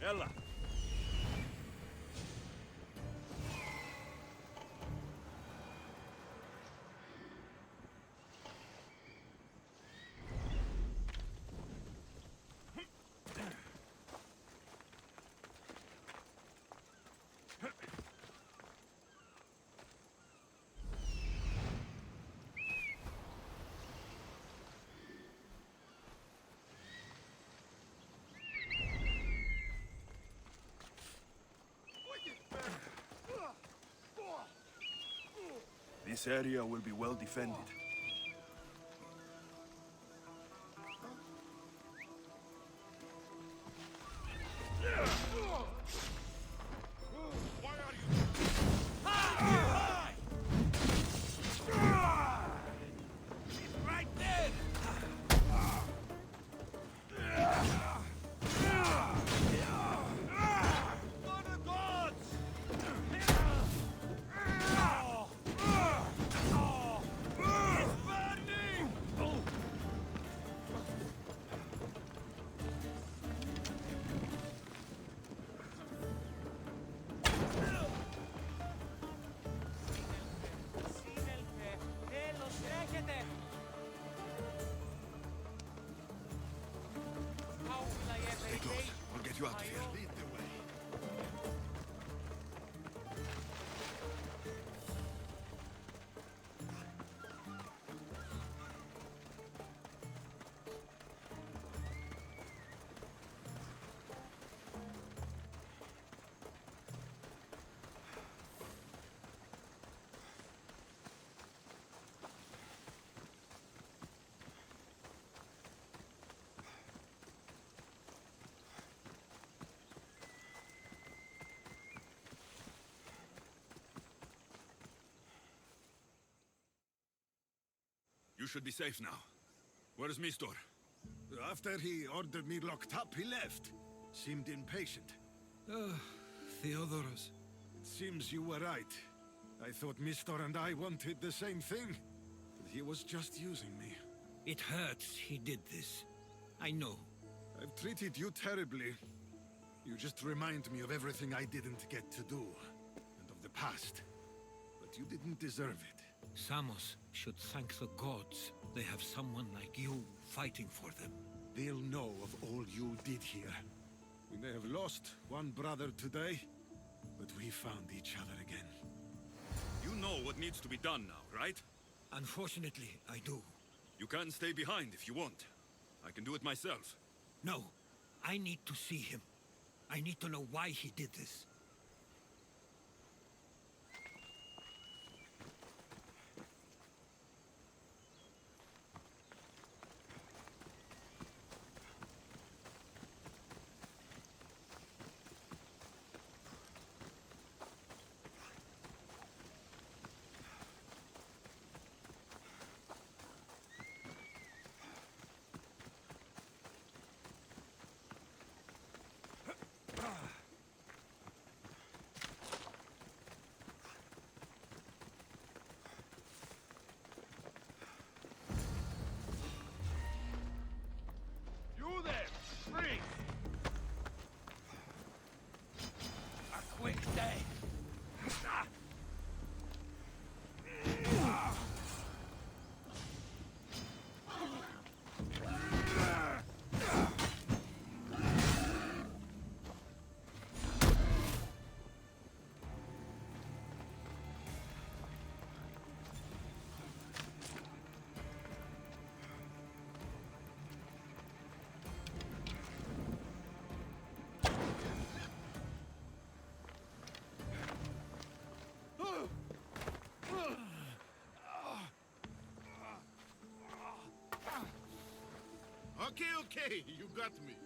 يلا. This area will be well defended. Stay close. We'll get you out of here. Lead the way. You should be safe now. Where is Mistor? After he ordered me locked up, he left. Seemed impatient. Theodoros. Seems you were right. I thought Mistor and I wanted the same thing. But he was just using me. It hurts he did this. I know. I've treated you terribly. You just remind me of everything I didn't get to do. And of the past. But you didn't deserve it. Samos should thank the gods. They have someone like you fighting for them. They'll know of all you did here. We may have lost one brother today, but we found each other again. You know what needs to be done now, right? Unfortunately, I do. You can stay behind if you want. I can do it myself. No, I need to see him. I need to know why he did this. You there! Freeze! A quick day! Okay, you got me.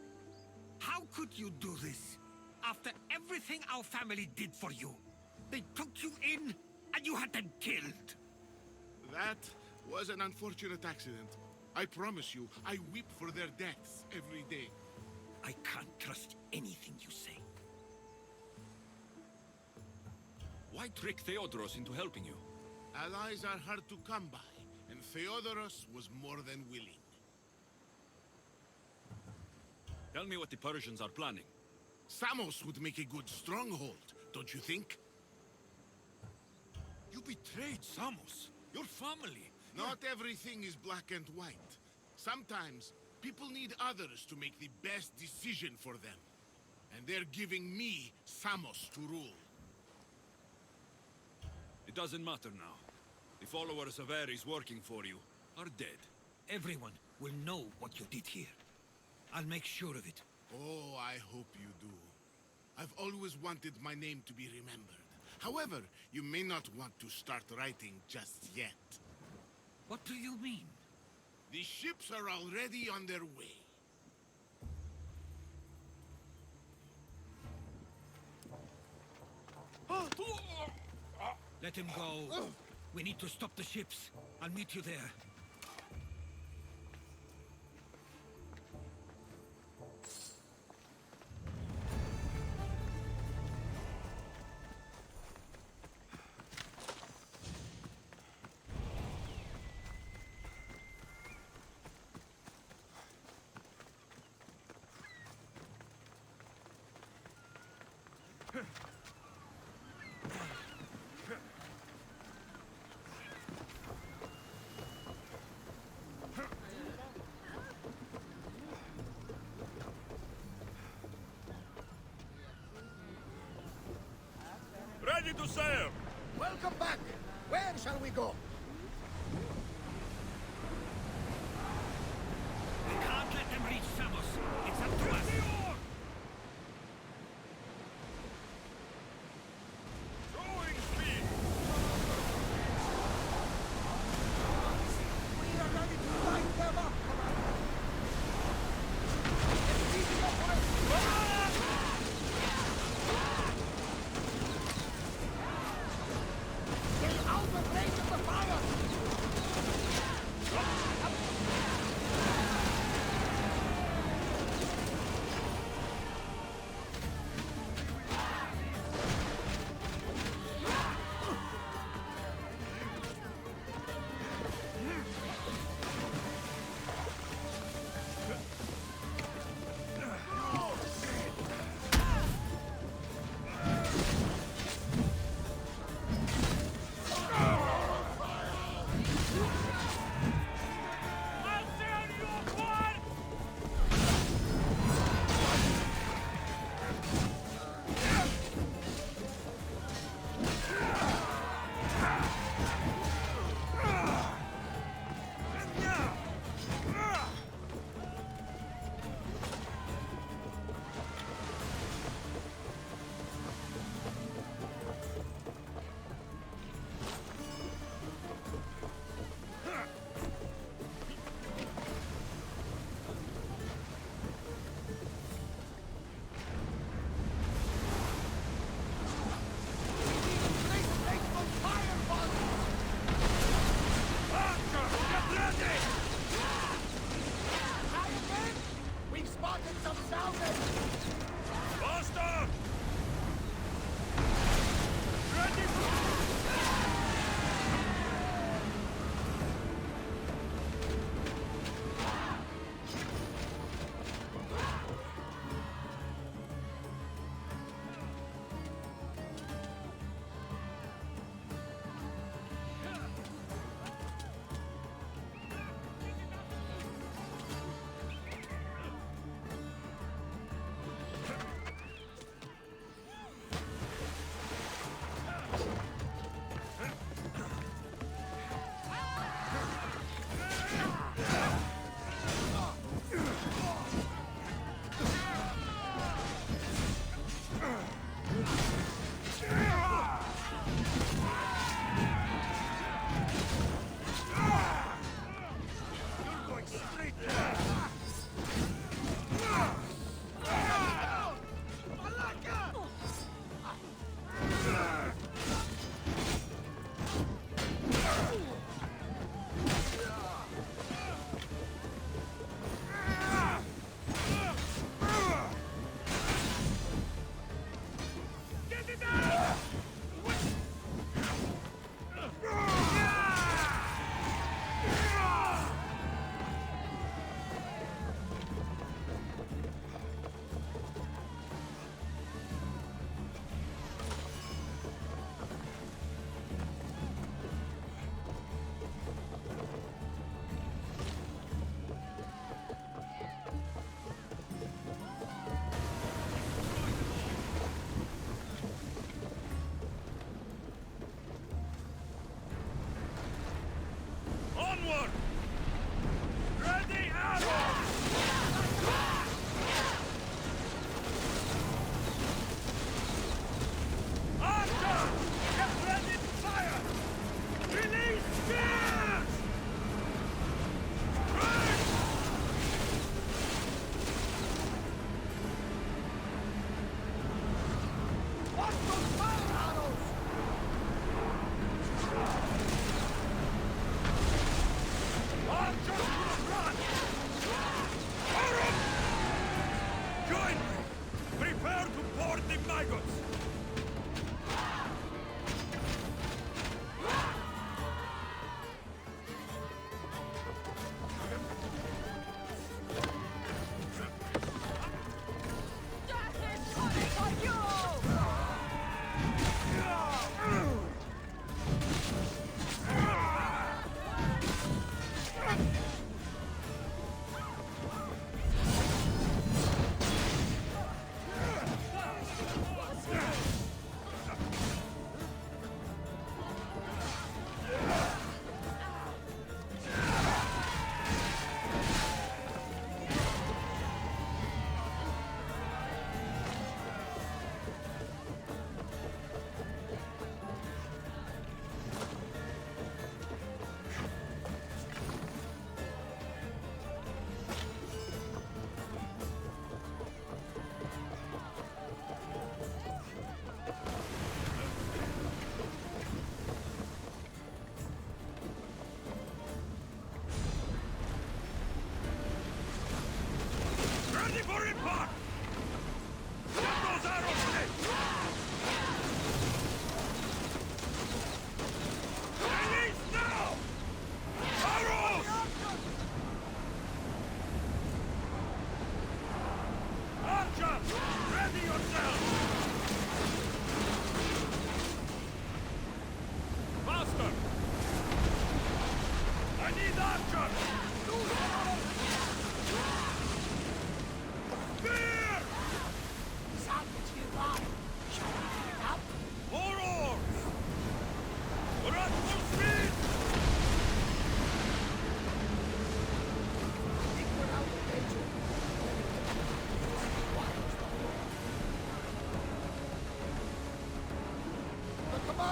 How could you do this? After everything our family did for you. They took you in, and you had them killed. That was an unfortunate accident. I promise you, I weep for their deaths every day. I can't trust anything you say. Why trick Theodoros into helping you? Allies are hard to come by, and Theodoros was more than willing. Tell me what the Persians are planning. Samos would make a good stronghold, don't you think? You betrayed Samos, your family. Not everything is black and white. Sometimes, people need others to make the best decision for them. And they're giving me Samos to rule. It doesn't matter now. The followers of Ares working for you are dead. Everyone will know what you did here. I'll make sure of it. Oh, I hope you do. I've always wanted my name to be remembered. However, you may not want to start writing just yet. What do you mean? The ships are already on their way. Let him go. We need to stop the ships. I'll meet you there. Ready to sail! Welcome back! Where shall we go? We can't let them reach Samos. It's up to us. Throwing speed! We are ready to light them up, Commander! It's easy operation! Stay out of range of the fire!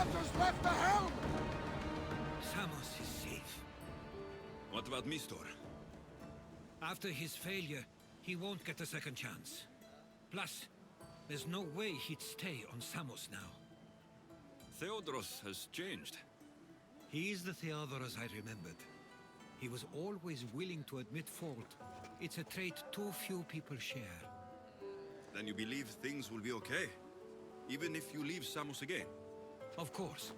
matters left the helm! Samos is safe. What about Mistor? After his failure, he won't get a second chance. Plus, there's no way he'd stay on Samos now. Theodoros has changed. He is the Theodoros I remembered. He was always willing to admit fault. It's a trait too few people share. Then you believe things will be okay? Even if you leave Samos again? Of course.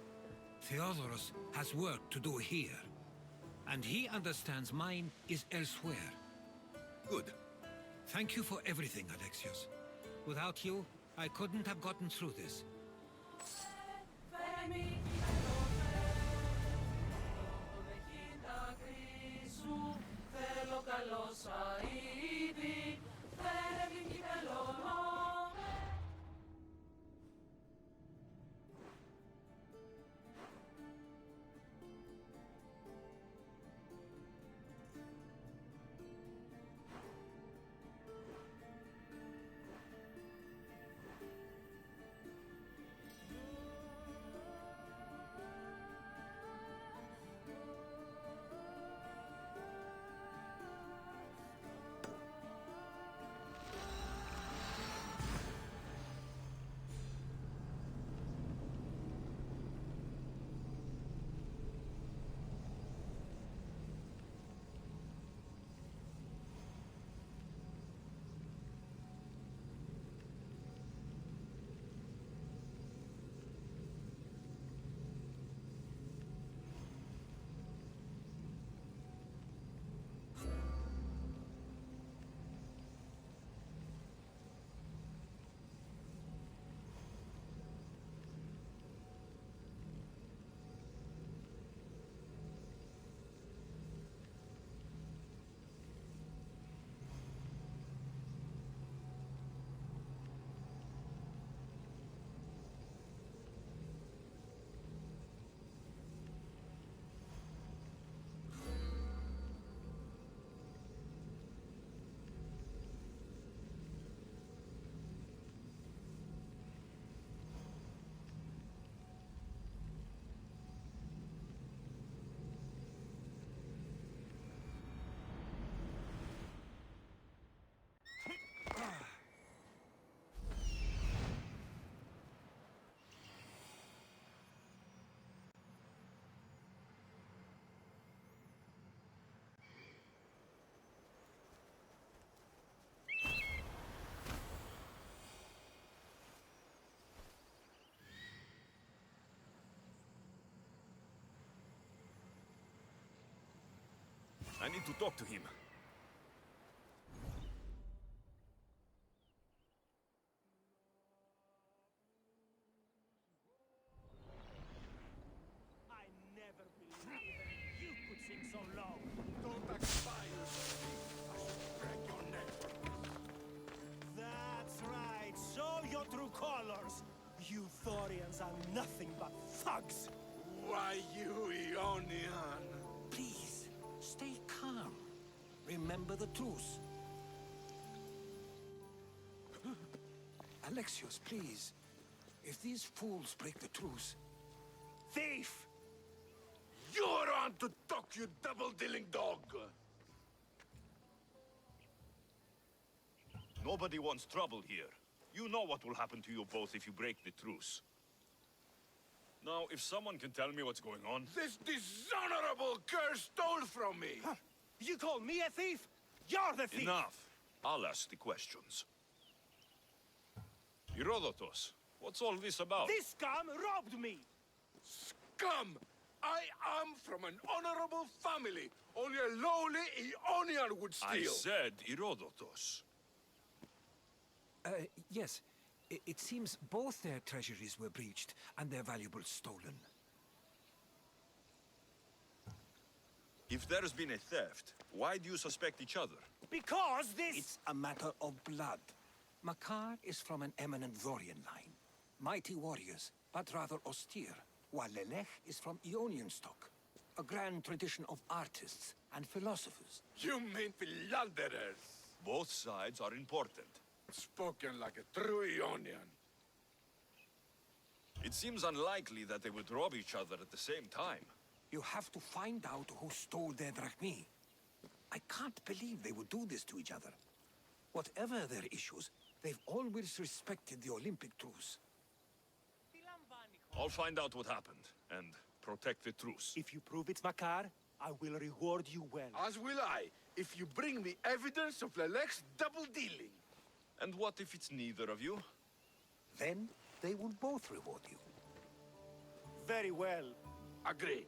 Theodoros has work to do here. And he understands mine is elsewhere. Good. Thank you for everything, Alexios. Without you, I couldn't have gotten through this. I need to talk to him. I never believed you could sing so low. Don't aspire to me. I should break your neck for this. That's right. Show your true colors. You Thorians are nothing but thugs. Why you, Ionian? Please, stay calm. Remember the truce. Alexios, please. If these fools break the truce... Thief! You're on to talk, you double-dealing dog! Nobody wants trouble here. You know what will happen to you both if you break the truce. Now, if someone can tell me what's going on... This dishonorable curse stole from me! Huh. You call me a thief? You're the thief! Enough! I'll ask the questions. Herodotus, what's all this about? This scum robbed me! Scum! I am from an honorable family. Only a lowly Ionian would steal. I said Herodotus. Yes. It seems both their treasuries were breached and their valuables stolen. If there's been a theft, why do you suspect each other? Because this... It's a matter of blood. Makar is from an eminent Thorian line. Mighty warriors, but rather austere. While Lelech is from Ionian stock. A grand tradition of artists and philosophers. You mean philanderers? Both sides are important. Spoken like a true Ionian. It seems unlikely that they would rob each other at the same time. You have to find out who stole their drachmi. I can't believe they would do this to each other. Whatever their issues, they've always respected the Olympic truce. I'll find out what happened, and protect the truce. If you prove it's Makar, I will reward you well. As will I, if you bring me evidence of Lelek's double-dealing. And what if it's neither of you? Then they will both reward you. Very well. Agreed.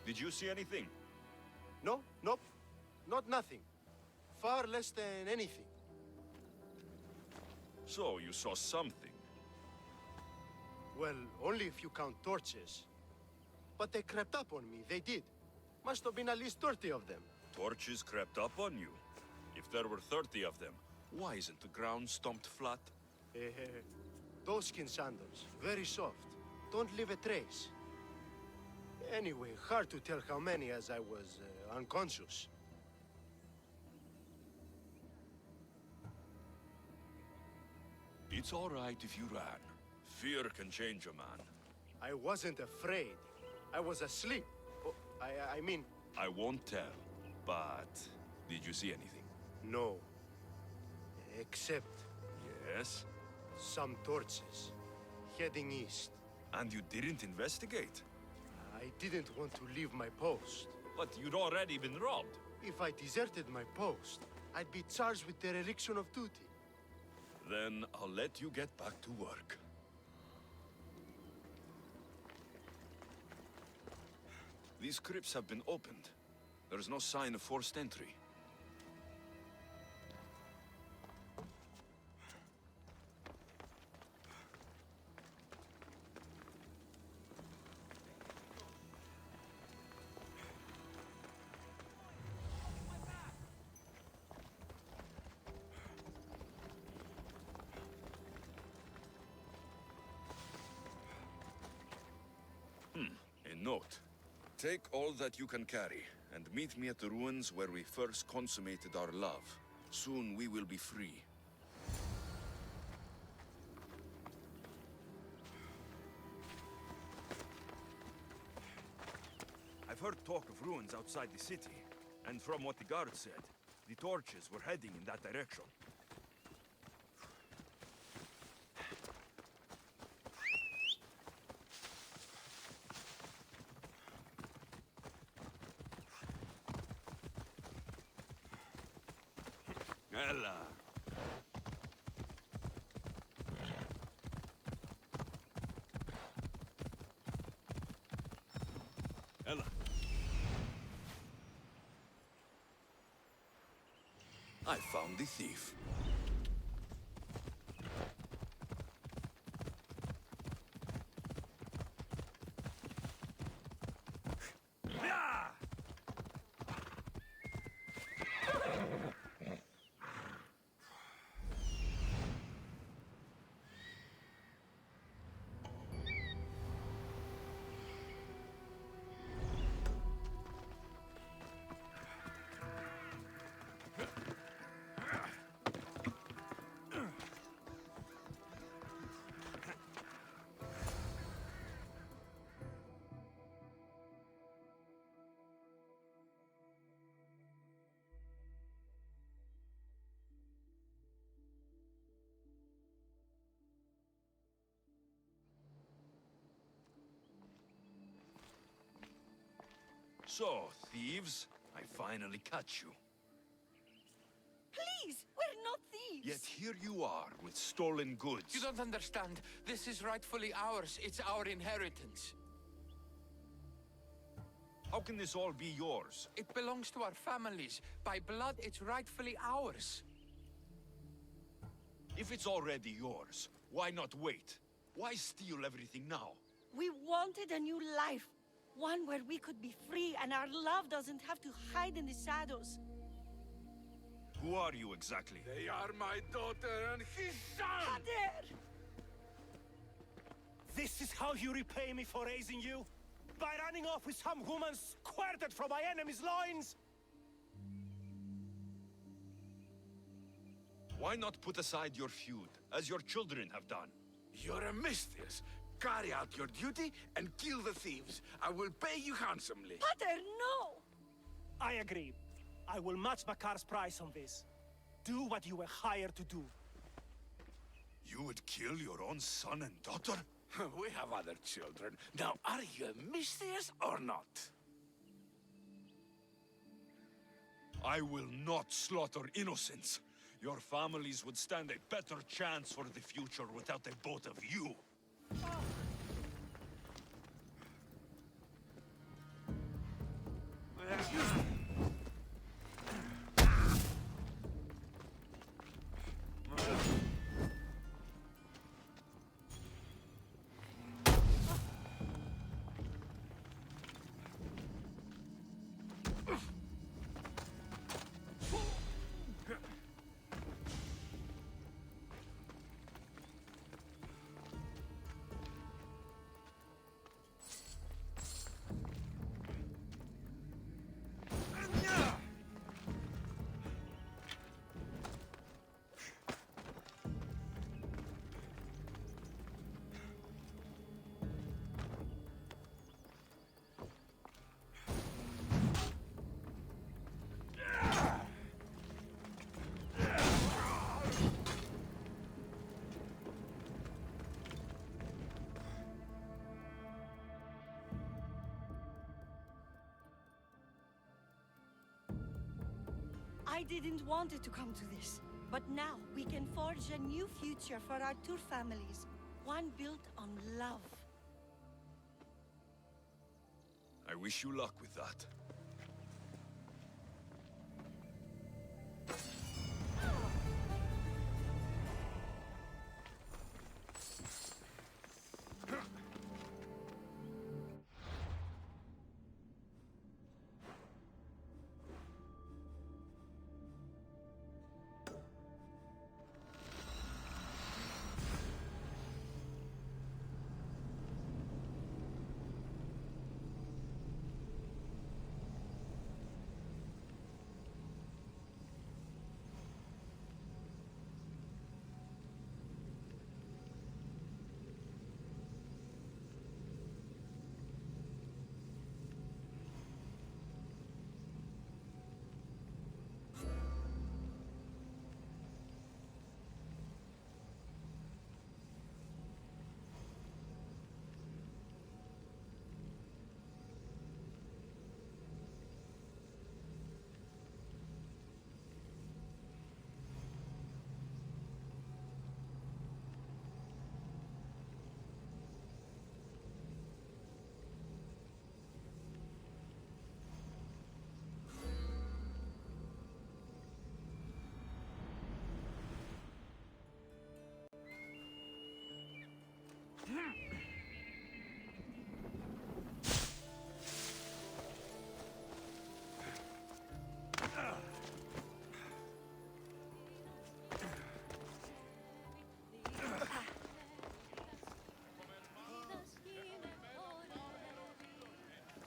Did you see anything? No, nope. Not nothing. Far less than anything. So, you saw something. Well, only if you count torches. But they crept up on me, they did. Must have been at least 30 of them. Torches crept up on you. If there were 30 of them, why isn't the ground stomped flat? Those skin sandals, very soft. Don't leave a trace. Anyway, hard to tell how many as I was unconscious. It's all right if you ran. Fear can change a man. I wasn't afraid. I was asleep. Oh, I mean... I won't tell, but did you see anything? No. Except Yes? some torches. Heading east. And you didn't investigate? I didn't want to leave my post. But you'd already been robbed. If I deserted my post, I'd be charged with dereliction of duty. Then I'll let you get back to work. These crypts have been opened. There's no sign of forced entry. A note. Take all that you can carry, and meet me at the ruins where we first consummated our love. Soon we will be free. I've heard talk of ruins outside the city, and from what the guards said, the torches were heading in that direction. Ella. Ella. I found the thief. So, thieves, I finally catch you. Please, we're not thieves. Yet here you are with stolen goods. You don't understand. This is rightfully ours. It's our inheritance. How can this all be yours? It belongs to our families. By blood, it's rightfully ours. If it's already yours, why not wait? Why steal everything now? We wanted a new life. One where we could be free and our love doesn't have to hide in the shadows. Who are you exactly? They are my daughter and his son! Kader! This is how you repay me for raising you? By running off with some woman squirted from my enemy's loins? Why not put aside your feud, as your children have done? You're a mistress. Carry out your duty and kill the thieves. I will pay you handsomely. Kader, no! I agree. I will match Makar's price on this. Do what you were hired to do. You would kill your own son and daughter? We have other children. Now, are you a mistress or not? I will not slaughter innocents. Your families would stand a better chance for the future without a both of you. I didn't want it to come to this. But now, we can forge a new future for our two families. One built on love. I wish you luck with that.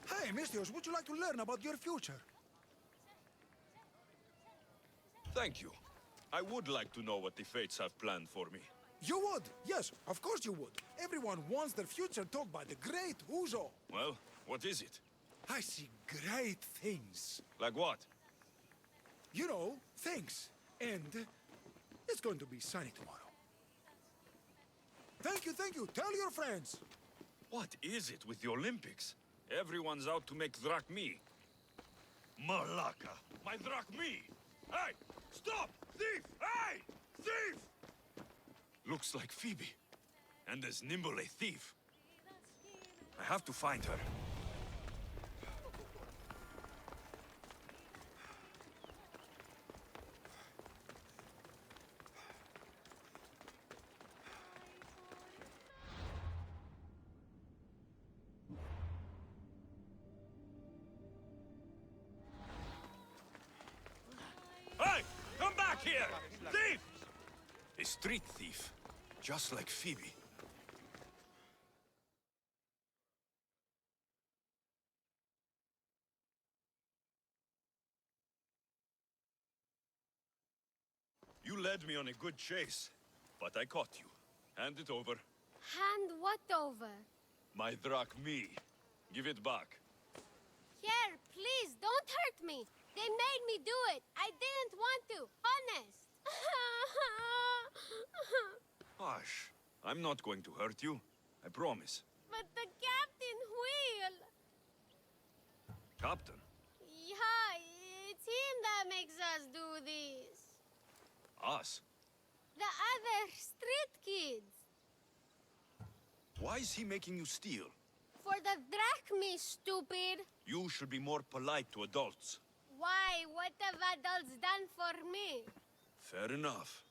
Hey, Mistios, would you like to learn about your future? Thank you. I would like to know what the fates have planned for me. You would? Yes, of course you would. Everyone wants their future told by the great Uzo. Well, what is it? I see great things. Like what? You know, things. And it's going to be sunny tomorrow. Thank you, thank you. Tell your friends. What is it with the Olympics? Everyone's out to make Drachmi. Malaka! My Drachmi! Hey! Stop! Thief! Hey! Thief! Looks like Phoebe. And as nimble a thief. I have to find her. back here! Thief! A street thief, just like Phoebe. You led me on a good chase, but I caught you. Hand it over. Hand what over? My drachme. Give it back. Here, please, don't hurt me. They made me do it. I didn't want to. Honest. Hush. I'm not going to hurt you. I promise. But the captain will. Captain? Yeah, it's him that makes us do this. Us? The other street kids. Why is he making you steal? For the drachme, stupid. You should be more polite to adults. Why? What have adults done for me? Fair enough.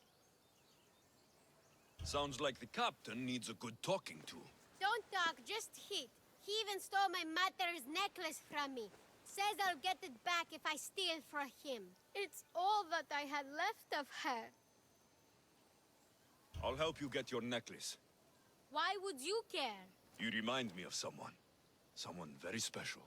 Sounds like the captain needs a good talking to. Don't talk, just hit. He even stole my mother's necklace from me. Says I'll get it back if I steal for him. It's all that I had left of her. I'll help you get your necklace. Why would you care? You remind me of someone. Someone very special.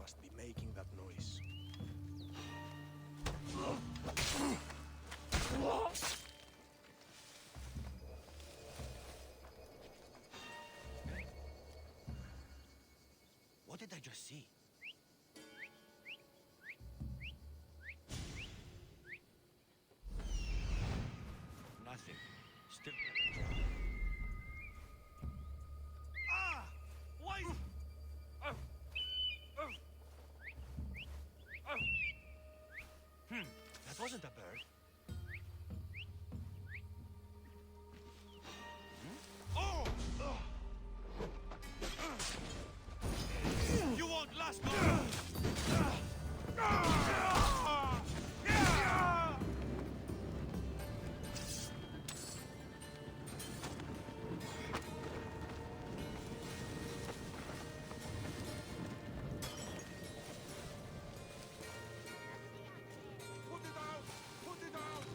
must be making that noise. What did I just see? Nothing. Still. Ah! Why? That wasn't a bird. Oh! You won't last long! Put it out! Put it out!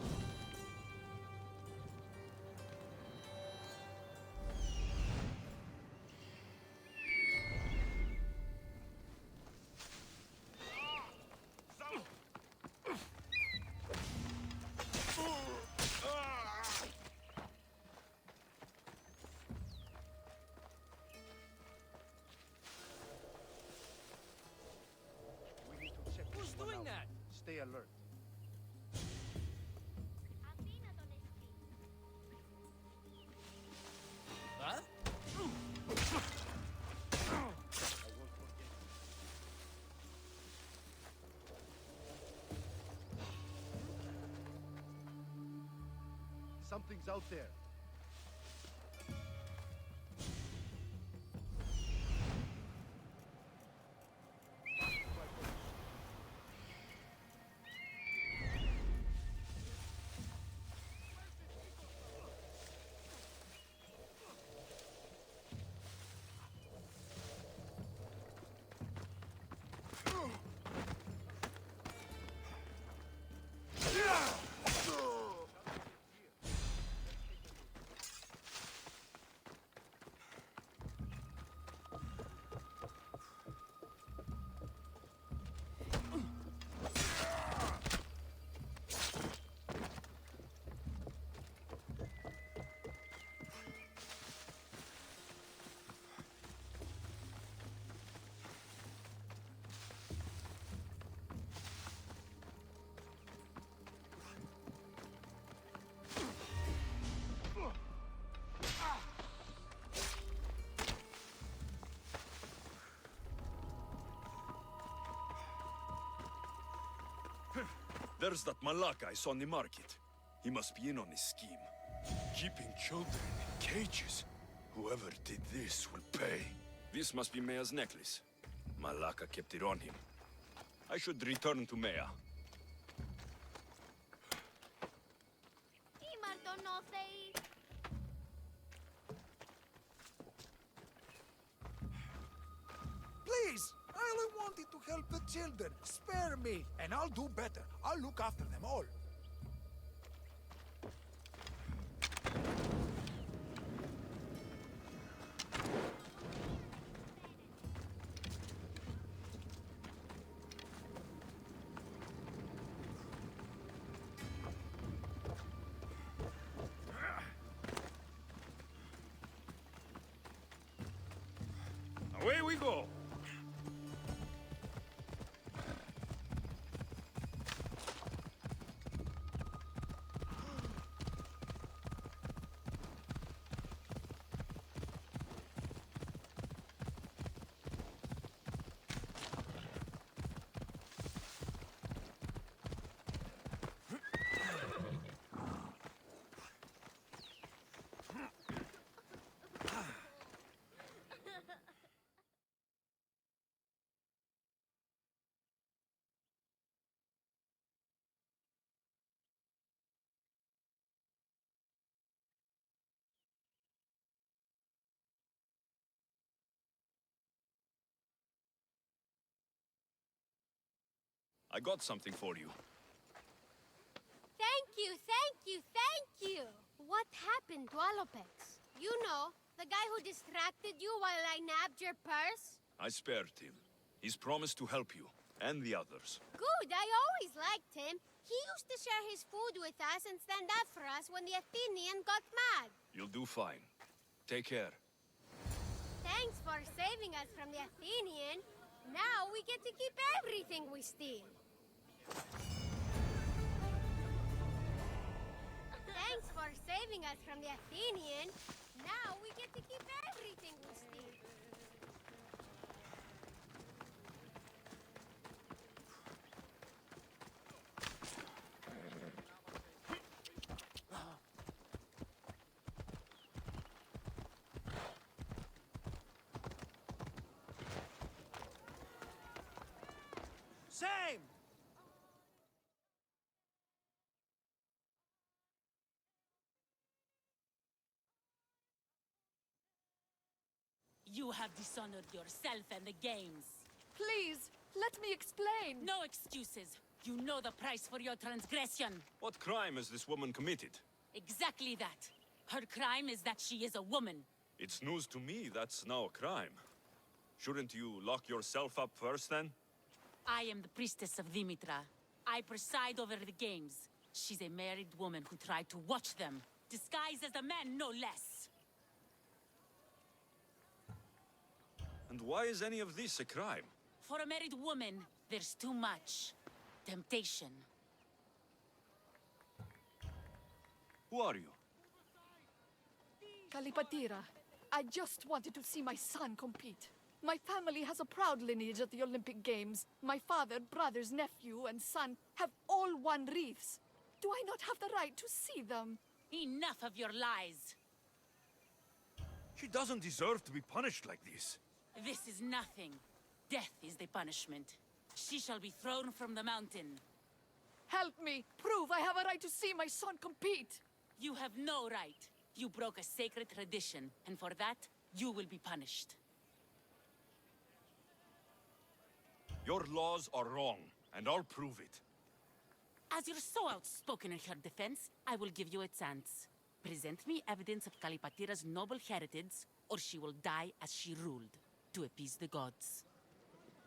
We need to check Who's this one doing out. that? Stay alert. Huh? I won't forget. Something's out there. There's that Malaka I saw in the market. He must be in on this scheme. Keeping children in cages. Whoever did this will pay. This must be Mea's necklace. Malaka kept it on him. I should return to Mea. Please, I only wanted to help the children. Spare me, and I'll do better. I'll look after them all. Away we go! I got something for you. Thank you, thank you, thank you! What happened to Alopex? You know, the guy who distracted you while I nabbed your purse? I spared him. He's promised to help you, and the others. Good, I always liked him. He used to share his food with us and stand up for us when the Athenian got mad. You'll do fine. Take care. Thanks for saving us from the Athenian. Now we get to keep everything we steal. Thanks for saving us from the Athenian. Now we get to keep everything we steal. Same! You have dishonored yourself and the games. Please, let me explain. No excuses. You know the price for your transgression. What crime has this woman committed? Exactly that. Her crime is that she is a woman. It's news to me that's now a crime. Shouldn't you lock yourself up first, then? I am the priestess of Dimitra. I preside over the games. She's a married woman who tried to watch them, disguised as a man, no less. And why is any of this a crime? For a married woman, there's too much temptation. Who are you? Kalipatira, I just wanted to see my son compete. My family has a proud lineage at the Olympic Games. My father, brothers, nephew, and son have all won wreaths. Do I not have the right to see them? Enough of your lies. She doesn't deserve to be punished like this. This is nothing. Death is the punishment. She shall be thrown from the mountain. Help me! Prove I have a right to see my son compete! You have no right. You broke a sacred tradition, and for that, you will be punished. Your laws are wrong, and I'll prove it. As you're so outspoken in her defense, I will give you a chance. Present me evidence of Kalipatira's noble heritage, or she will die as she ruled, to appease the gods.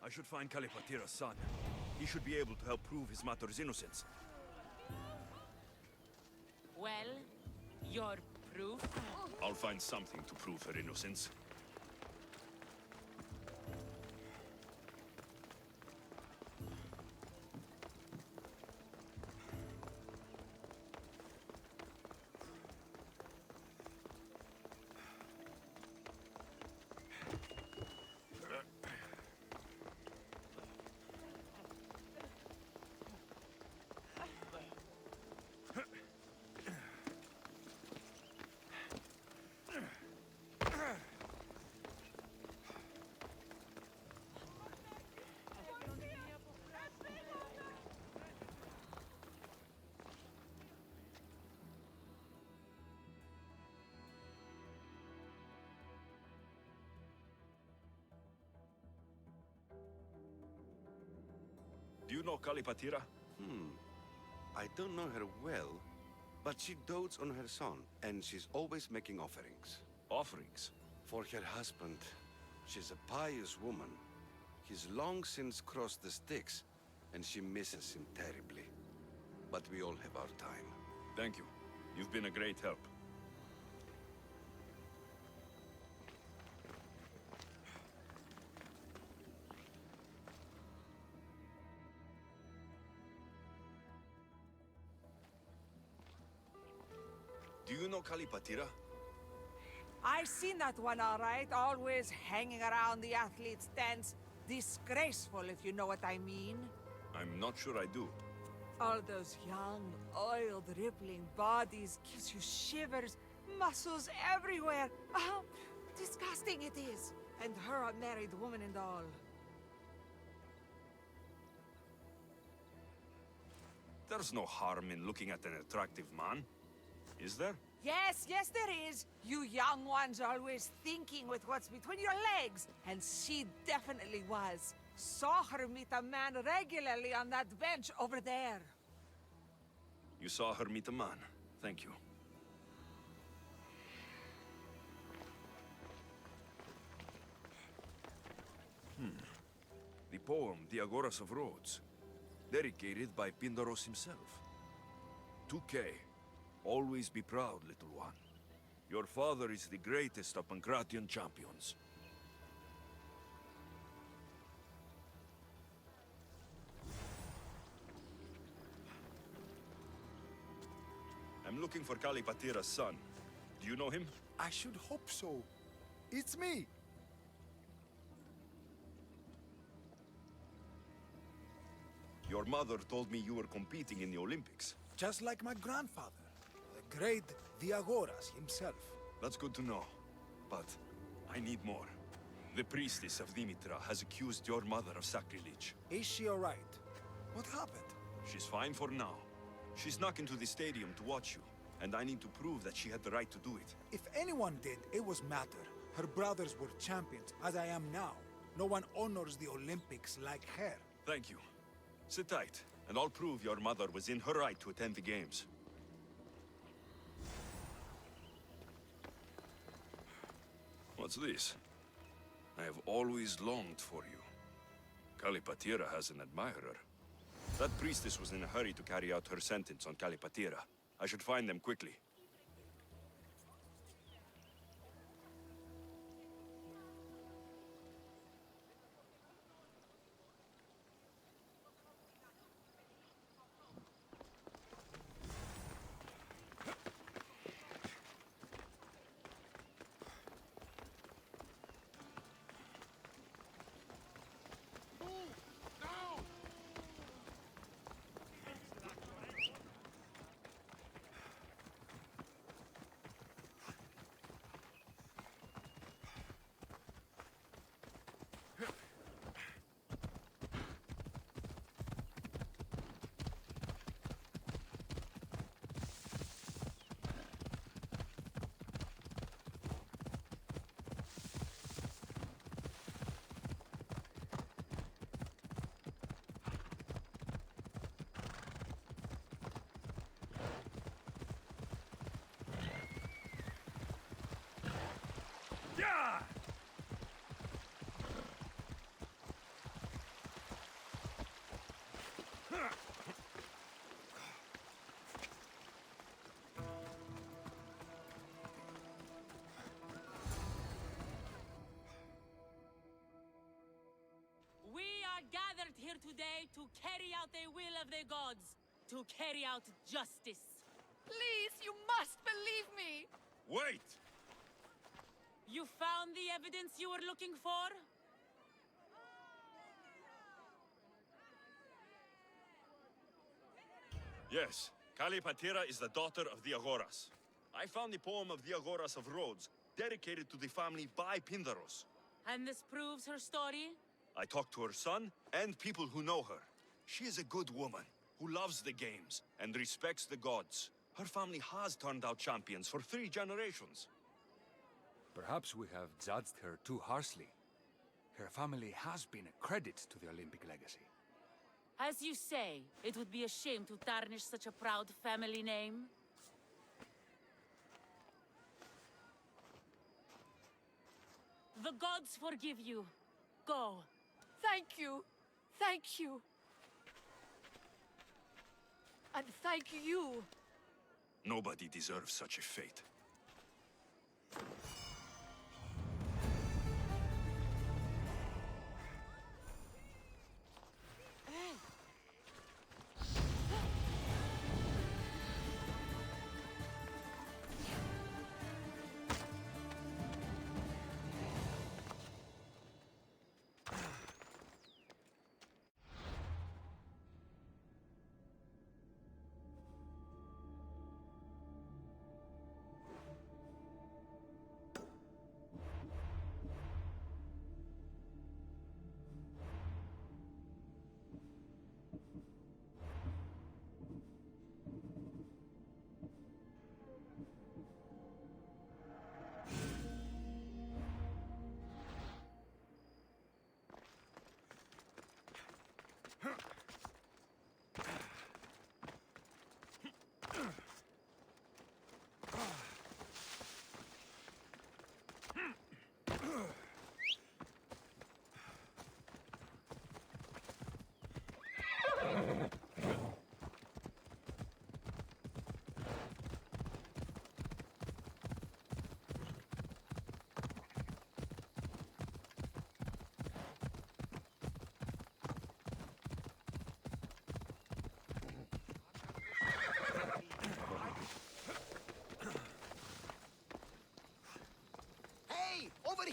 I should find Kalipatira's son. He should be able to help prove his mother's innocence. Well, your proof? I'll find something to prove her innocence. Do you know Kalipatira? I don't know her well, but she dotes on her son, and she's always making offerings. Offerings? For her husband. She's a pious woman. He's long since crossed the Styx, and she misses him terribly. But we all have our time. Thank you. You've been a great help. Do you know Kalipatira? I seen that one all right, always hanging around the athletes' tents. Disgraceful, if you know what I mean. I'm not sure I do. All those young, oiled, rippling bodies gives you shivers, muscles everywhere. Disgusting it is. And her a married woman and all. There's no harm in looking at an attractive man, is there? Yes, yes there is. You young ones always thinking with what's between your legs. And she definitely was. Saw her meet a man regularly on that bench over there. You saw her meet a man. Thank you. poem, The Agoras of Rhodes, dedicated by Pindaros himself. 2K, always be proud, little one. Your father is the greatest of Pancratian champions. I'm looking for Kalipatira's son. Do you know him? I should hope so. It's me. Your mother told me you were competing in the Olympics. Just like my grandfather, the great Diagoras himself. That's good to know. But I need more. The priestess of Dimitra has accused your mother of sacrilege. Is she alright? What happened? She's fine for now. She snuck into the stadium to watch you, and I need to prove that she had the right to do it. If anyone did, it was Matter. Her brothers were champions, as I am now. No one honors the Olympics like her. Thank you. Sit tight, and I'll prove your mother was in her right to attend the games. What's this? I have always longed for you. Kalipatira has an admirer. That priestess was in a hurry to carry out her sentence on Kalipatira. I should find them quickly. We are gathered here today to carry out the will of the gods, to carry out justice. Please, you must believe me! Wait! You found the evidence you were looking for? Yes, Kalipatira is the daughter of the Agoras. I found the poem of the Agoras of Rhodes, dedicated to the family by Pindaros. And this proves her story? I talked to her son and people who know her. She is a good woman who loves the games and respects the gods. Her family has turned out champions for 3 generations. Perhaps we have judged her too harshly. Her family has been a credit to the Olympic legacy. As you say, it would be a shame to tarnish such a proud family name. The gods forgive you. Go. Thank you. Thank you. And thank you. Nobody deserves such a fate.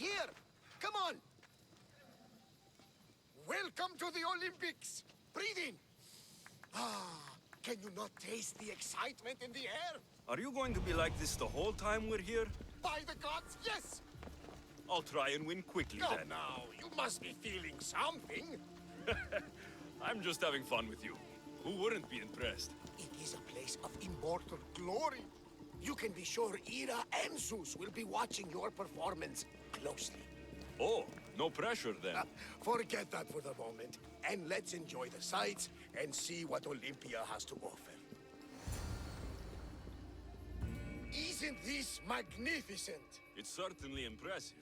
here! Come on! Welcome to the Olympics! Breathe in! Ah, can you not taste the excitement in the air? Are you going to be like this the whole time we're here? By the gods, yes! I'll try and win quickly Oh, then. now, you must be feeling something. I'm just having fun with you. Who wouldn't be impressed? It is a place of immortal glory. You can be sure Ira and Zeus will be watching your performance closely. Oh, no pressure then. Forget that for the moment, and let's enjoy the sights and see what Olympia has to offer. Isn't this magnificent? It's certainly impressive.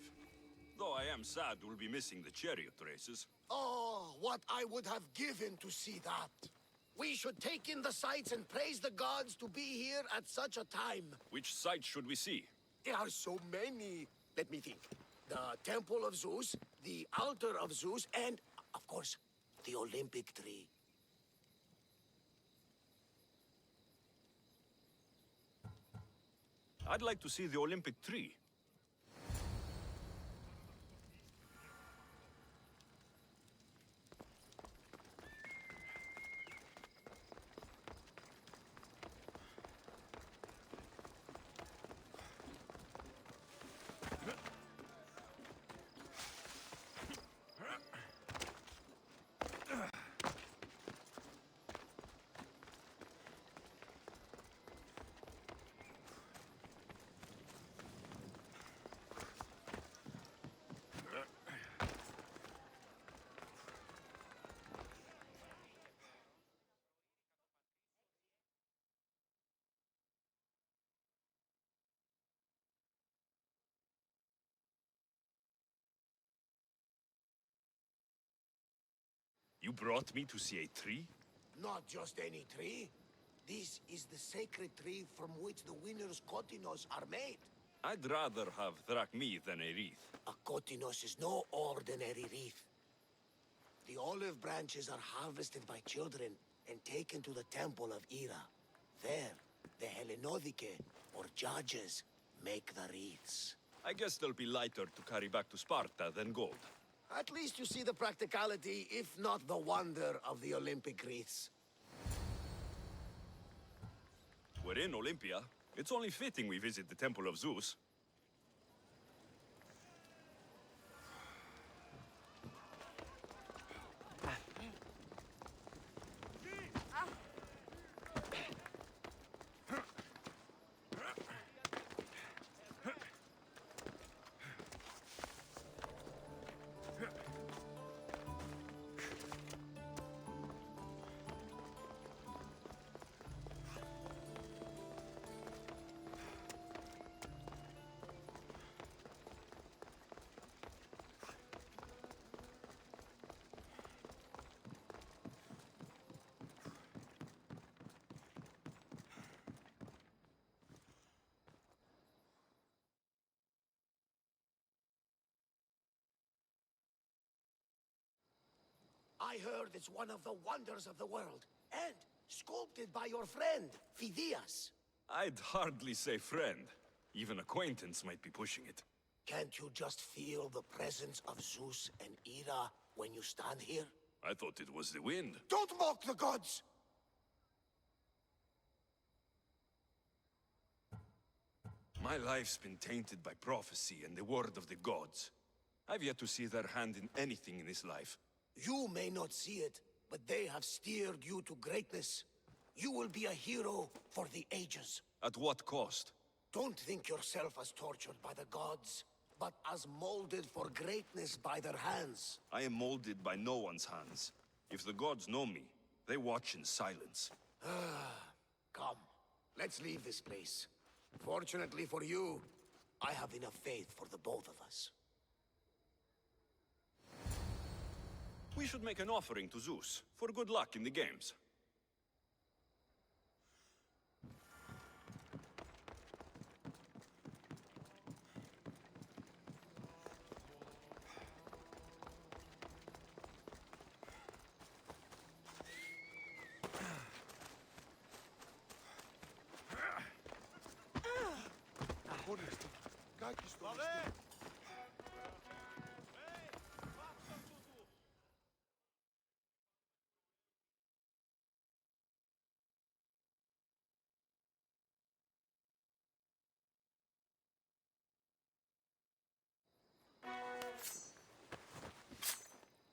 Though I am sad we'll be missing the chariot races. Oh, what I would have given to see that. We should take in the sights and praise the gods to be here at such a time. Which sight should we see? There are so many. Let me think. The Temple of Zeus, the Altar of Zeus, and, of course, the Olympic tree. I'd like to see the Olympic tree. You brought me to see a tree? Not just any tree. This is the sacred tree from which the winner's kotinos are made. I'd rather have drachmi than a wreath. A kotinos is no ordinary wreath. The olive branches are harvested by children and taken to the temple of Ira. There, the Hellenodike, or judges, make the wreaths. I guess they'll be lighter to carry back to Sparta than gold. At least you see the practicality, if not the wonder, of the Olympic wreaths. We're in Olympia. It's only fitting we visit the Temple of Zeus. I heard it's one of the wonders of the world, and sculpted by your friend, Phidias. I'd hardly say friend. Even acquaintance might be pushing it. Can't you just feel the presence of Zeus and Ira when you stand here? I thought it was the wind. Don't mock the gods! My life's been tainted by prophecy and the word of the gods. I've yet to see their hand in anything in this life. You may not see it, but they have steered you to greatness. You will be a hero for the ages. At what cost? Don't think yourself as tortured by the gods, but as molded for greatness by their hands. I am molded by no one's hands. If the gods know me, they watch in silence. Come, let's leave this place. Fortunately for you, I have enough faith for the both of us. We should make an offering to Zeus, for good luck in the games.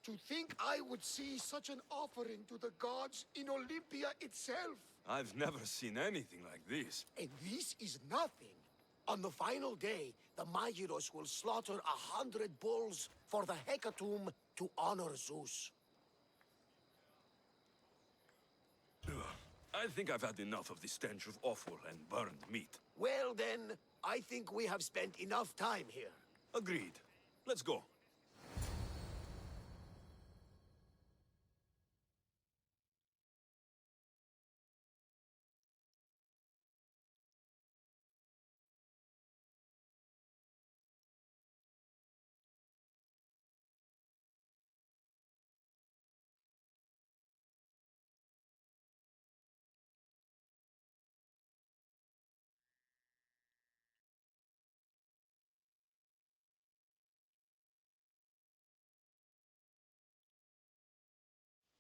To think I would see such an offering to the gods in Olympia itself. I've never seen anything like this. And this is nothing. On the final day, the Magiros will slaughter 100 bulls for the hecatomb to honor Zeus. I think I've had enough of the stench of offal and burned meat. Well then, I think we have spent enough time here. Agreed. Let's go.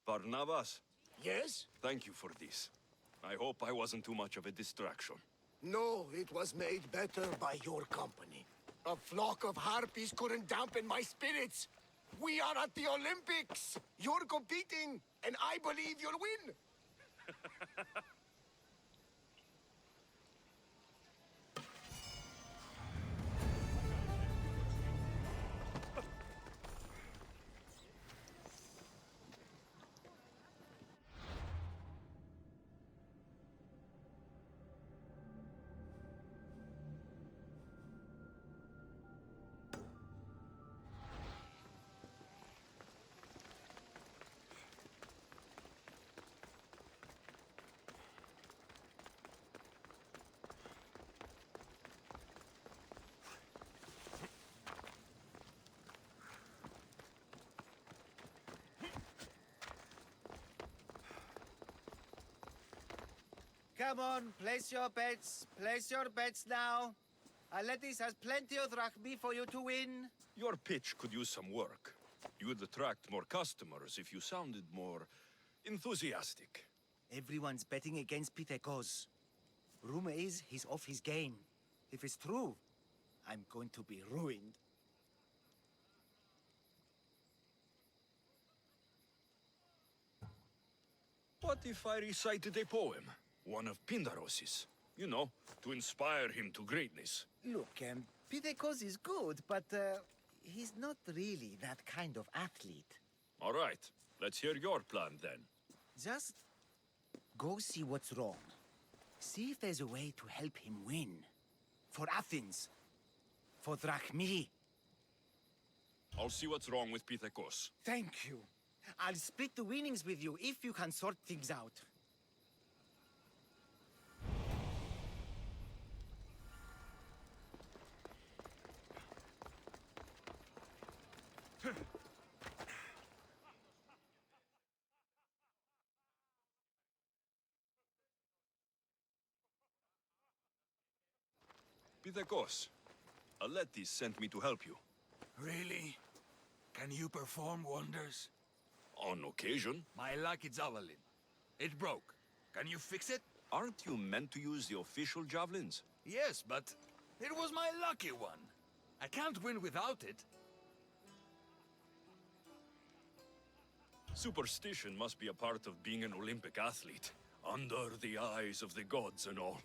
Barnabas? Yes? Thank you for this. I hope I wasn't too much of a distraction. No, it was made better by your company. A flock of harpies couldn't dampen my spirits. We are at the Olympics. You're competing, and I believe you'll win. Come on, place your bets. Place your bets now. Aletis has plenty of drachmi for you to win. Your pitch could use some work. You would attract more customers if you sounded more enthusiastic. Everyone's betting against Pitekos. Rumor is he's off his game. If it's true, I'm going to be ruined. What if I recited a poem? One of Pindaros's. You know, to inspire him to greatness. Look, Pitekos is good, but he's not really that kind of athlete. All right, let's hear your plan then. Just go see what's wrong. See if there's a way to help him win. For Athens. For drachmi. I'll see what's wrong with Pitekos. Thank you. I'll split the winnings with you if you can sort things out. Pitekos, Aletis sent me to help you. Really? Can you perform wonders? On occasion. My lucky javelin. It broke. Can you fix it? Aren't you meant to use the official javelins? Yes, but it was my lucky one. I can't win without it. Superstition must be a part of being an Olympic athlete. Under the eyes of the gods and all.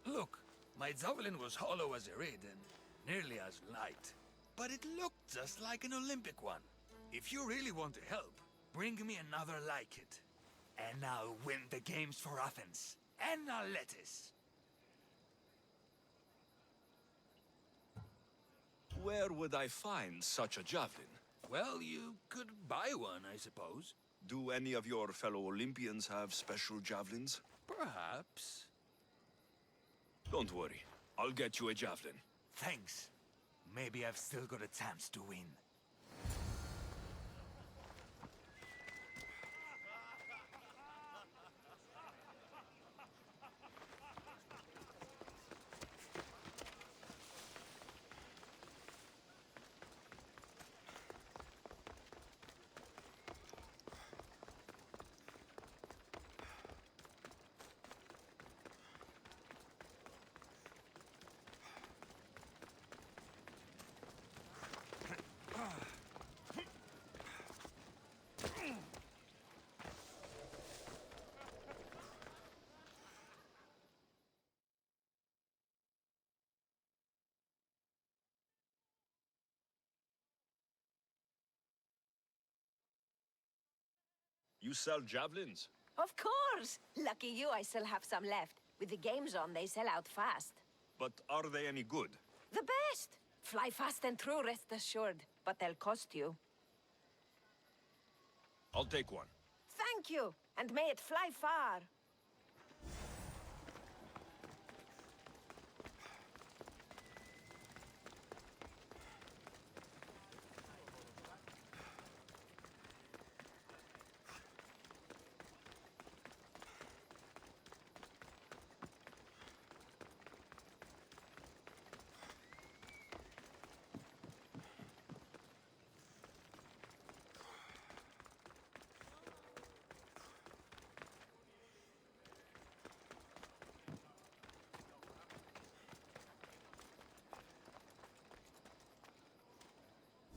Look, my javelin was hollow as a reed and nearly as light. But it looked just like an Olympic one. If you really want to help, bring me another like it. And I'll win the games for Athens. And Aletis. Where would I find such a javelin? Well, you could buy one, I suppose. Do any of your fellow Olympians have special javelins? Perhaps. Don't worry. I'll get you a javelin. Thanks. Maybe I've still got a chance to win. You sell javelins? Of course! Lucky you, I still have some left. With the games on, they sell out fast. But are they any good? The best! Fly fast and true, rest assured. But they'll cost you. I'll take one. Thank you, and may it fly far.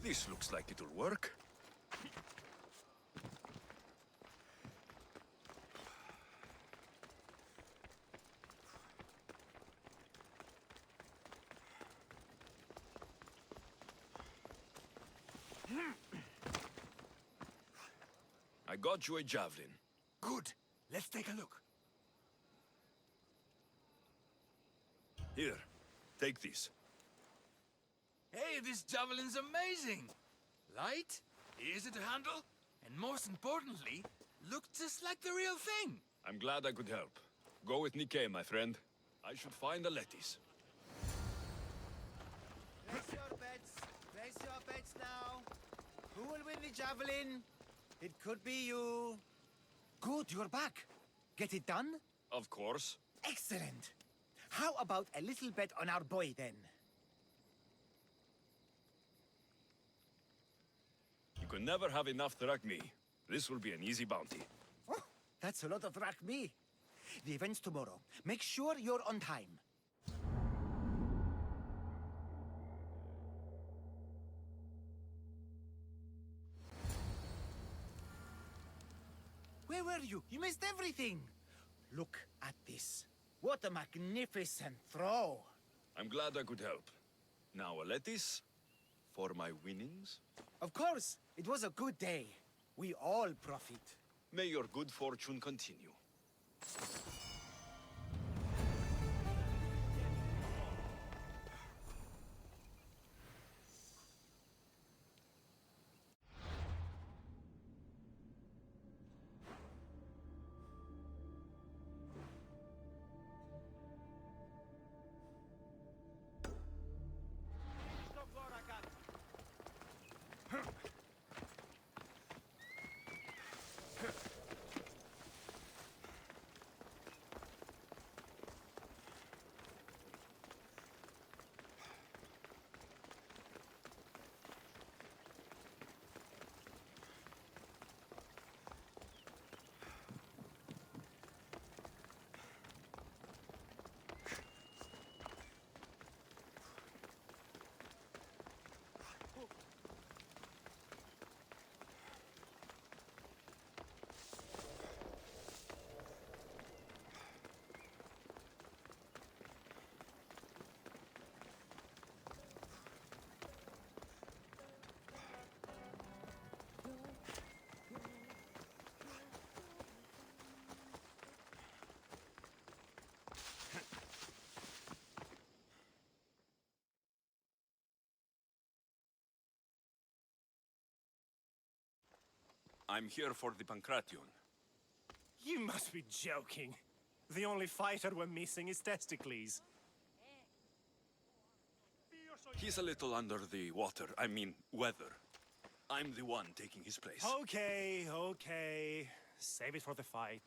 This looks like it'll work. I got you a javelin. Good. Let's take a look. Here, take this. Hey, this javelin's amazing! Light, easy to handle, and most importantly, looks just like the real thing! I'm glad I could help. Go with Nikkei, my friend. I should find a lettuce. Place your bets. Place your bets now. Who will win the javelin? It could be you. Good, you're back. Get it done? Of course. Excellent. How about a little bet on our boy, then? You can never have enough drachmi. This will be an easy bounty. Oh, that's a lot of drachmi. The event's tomorrow. Make sure you're on time. Where were you? You missed everything. Look at this. What a magnificent throw. I'm glad I could help. Now a lettuce for my winnings. Of course, it was a good day. We all profit. May your good fortune continue. I'm here for the Pancration. You must be joking. The only fighter we're missing is Testicles. He's a little under the water. I mean, weather. I'm the one taking his place. Okay, okay. Save it for the fight.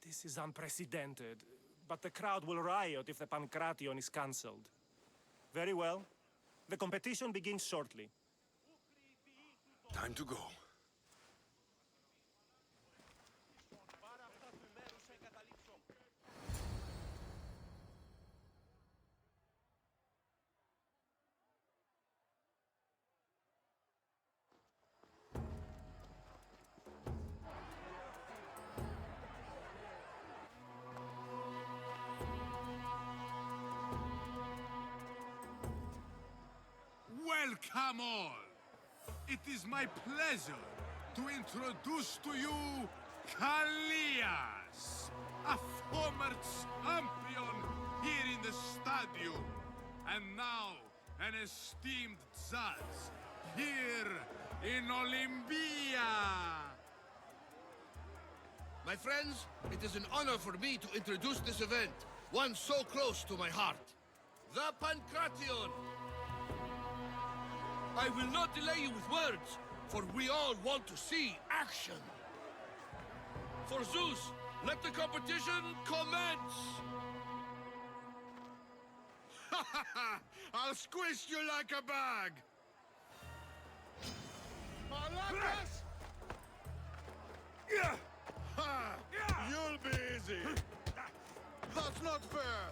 This is unprecedented, but the crowd will riot if the Pancration is cancelled. Very well. The competition begins shortly. Time to go. Welcome all! It is my pleasure to introduce to you Kalias, a former champion here in the stadium, and now an esteemed judge here in Olympia. My friends, it is an honor for me to introduce this event, one so close to my heart. The Pancration! I will not delay you with words, for we all want to see action. For Zeus, let the competition commence! Ha ha ha! I'll squish you like a bag! Malacas! Yeah! Ha! You'll be easy! That's not fair!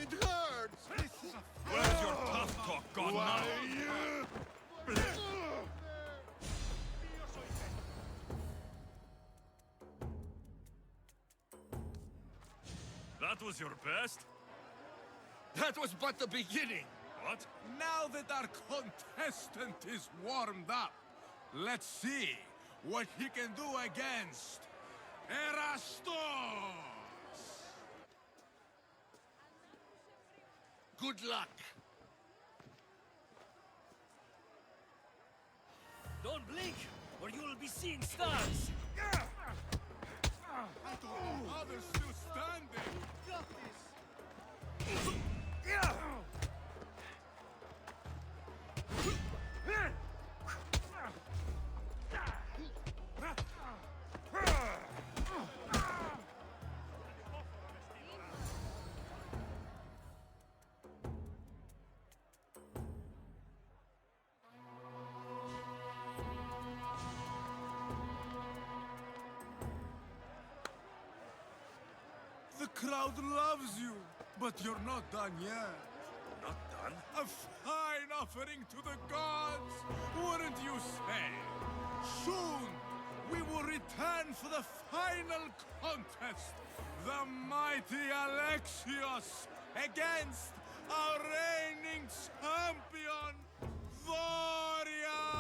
It hurts! Where's your tough talk gone now? That was your best? That was but the beginning! What? Now that our contestant is warmed up, let's see what he can do against Erastos! Good luck! Don't blink, or you will be seeing stars! I don't know how they're still standing! Got this! The crowd loves you, but you're not done yet. Not done? A fine offering to the gods, wouldn't you say? Soon, we will return for the final contest. The mighty Alexios against our reigning champion, Voriavs!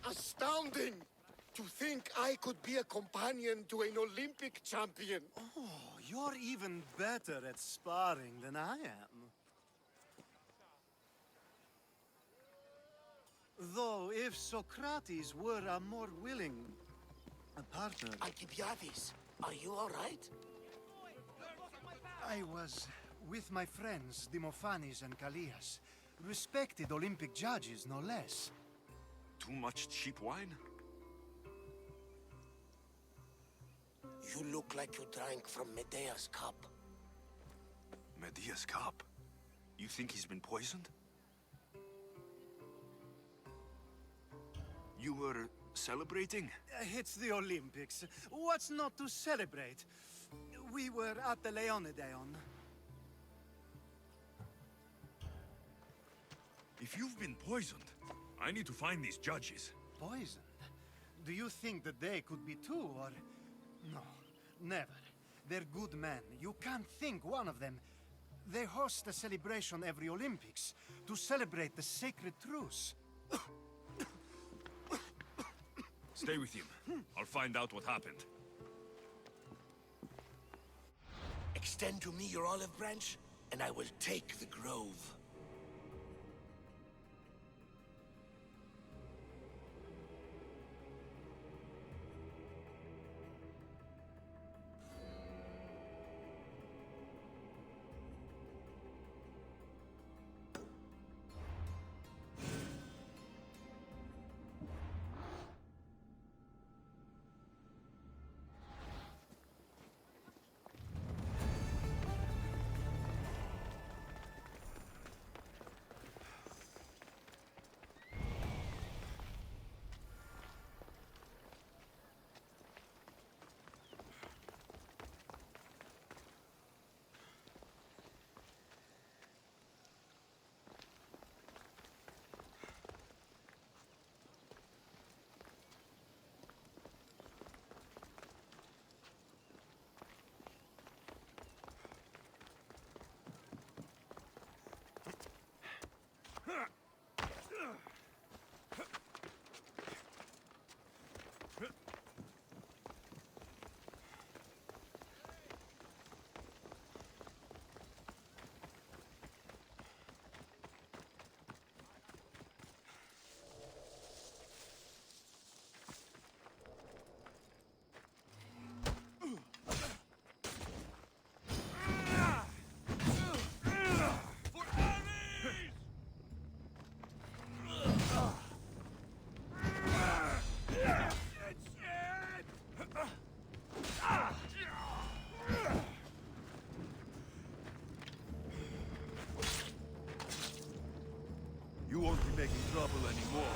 Astounding! To think I could be a companion to an Olympic champion. Oh, you're even better at sparring than I am. Though, if Socrates were a more willing partner... Alcibiades, are you all right? I was with my friends, Demophanes and Callias. Respected Olympic judges, no less. Too much cheap wine? You look like you drank from Medea's cup. Medea's cup? You think he's been poisoned? You were celebrating? It's the Olympics. What's not to celebrate? We were at the Leonideon. If you've been poisoned, I need to find these judges. Poisoned? Do you think that they could be too, or... No, never. They're good men. You can't think one of them. They host a celebration every Olympics to celebrate the sacred truce. Stay with him. I'll find out what happened. Extend to me your olive branch, and I will take the grove. won't be making trouble anymore.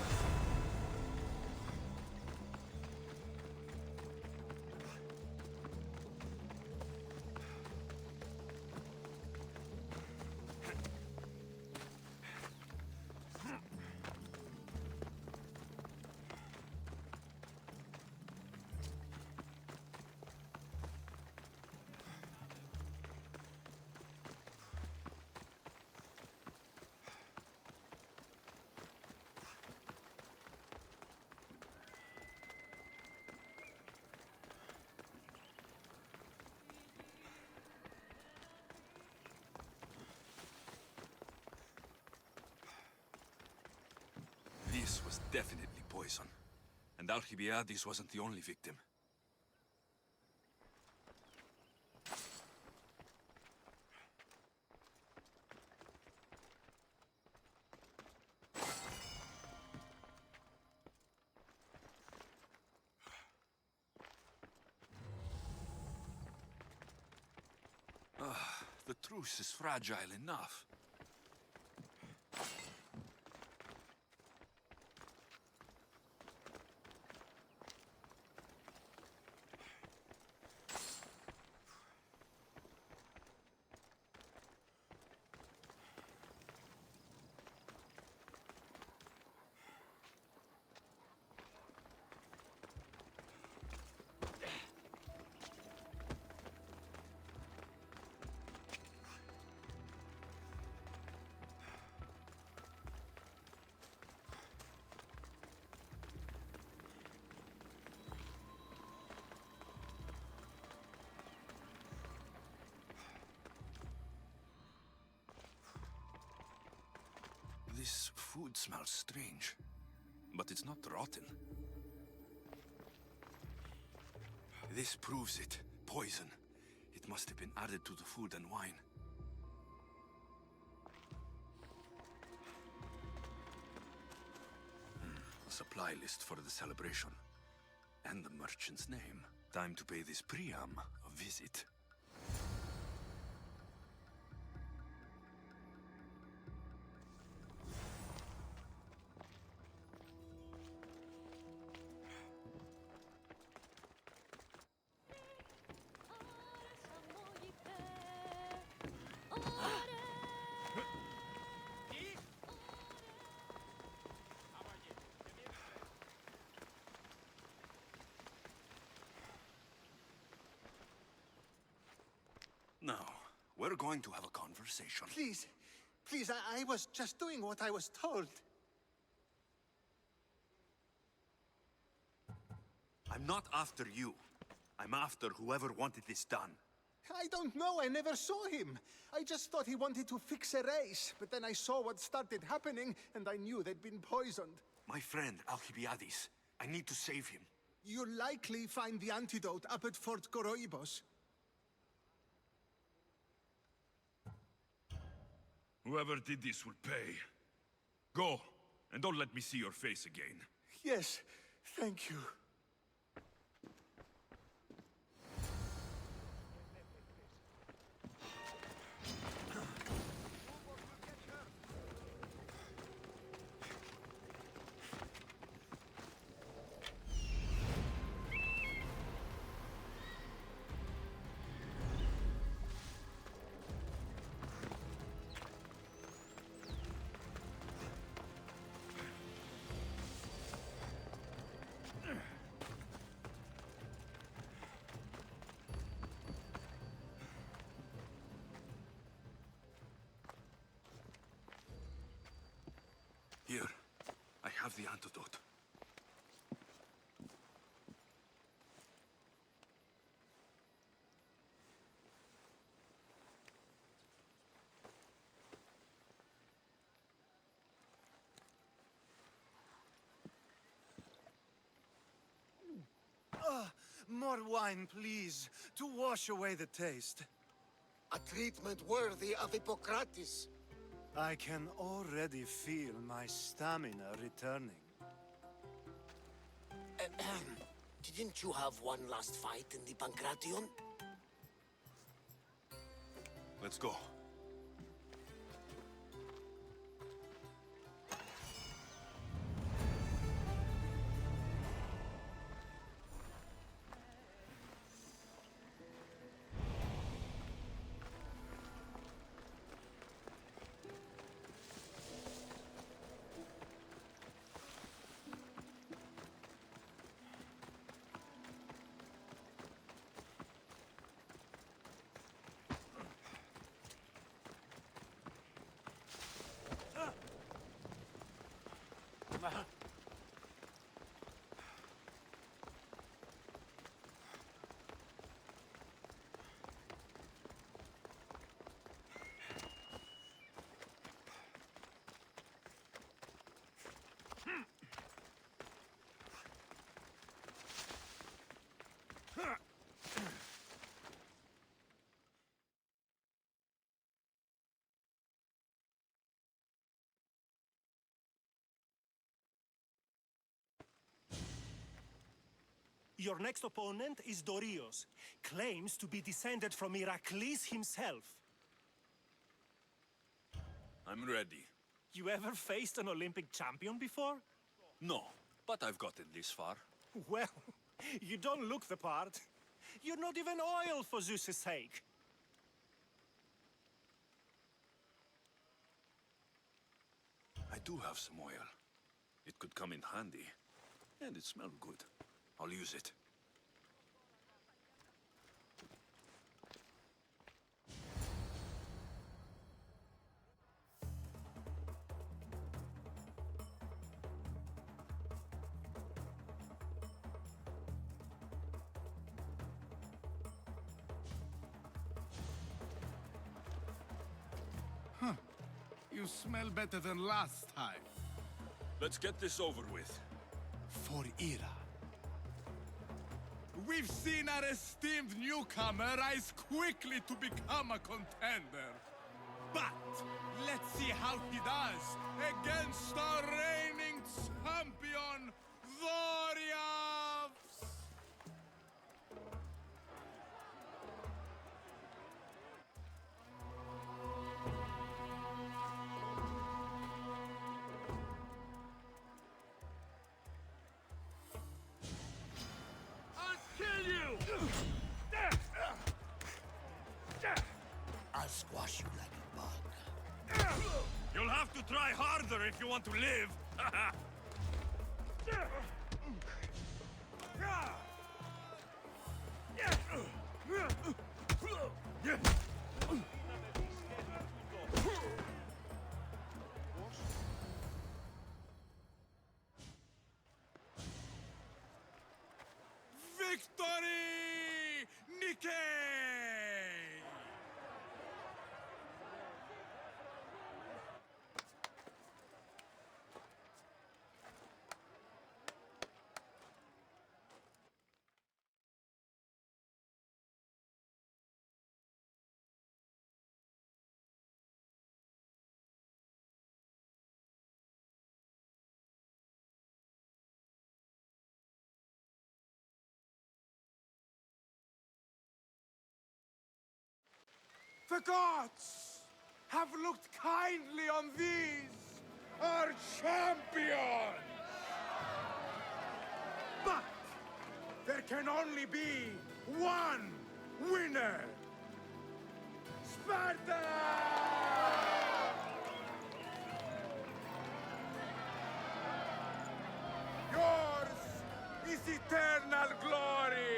This was definitely poison. And Alcibiades wasn't the only victim. The truce is fragile enough. This food smells strange, but it's not rotten. This proves it. Poison. It must have been added to the food and wine. A supply list for the celebration. And the merchant's name. Time to pay this Priam a visit. Now, we're going to have a conversation. Please, please, I was just doing what I was told. I'm not after you. I'm after whoever wanted this done. I don't know, I never saw him. I just thought he wanted to fix a race, but then I saw what started happening, and I knew they'd been poisoned. My friend, Alcibiades. I need to save him. You'll likely find the antidote up at Fort Coroibos. Whoever did this will pay. Go, and don't let me see your face again. Yes, thank you. Here, I have the antidote. More wine, please, to wash away the taste. A treatment worthy of Hippocrates. I can already feel my stamina returning. Didn't you have one last fight in the Pancration? Let's go. Your next opponent is Dorios. Claims to be descended from Heracles himself. I'm ready. You ever faced an Olympic champion before? No, but I've gotten this far. Well, you don't look the part. You're not even oil for Zeus's sake. I do have some oil. It could come in handy. And it smells good. I'll use it. Huh. You smell better than last time. Let's get this over with. For Ira. We've seen our esteemed newcomer rise quickly to become a contender. But let's see how he does against our reigning champion, Dorios! I'll squash you like a bug. You'll have to try harder if you want to live. Victory! Nikkei! The gods have looked kindly on these, our champions! But there can only be one winner! Sparta! Yours is eternal glory!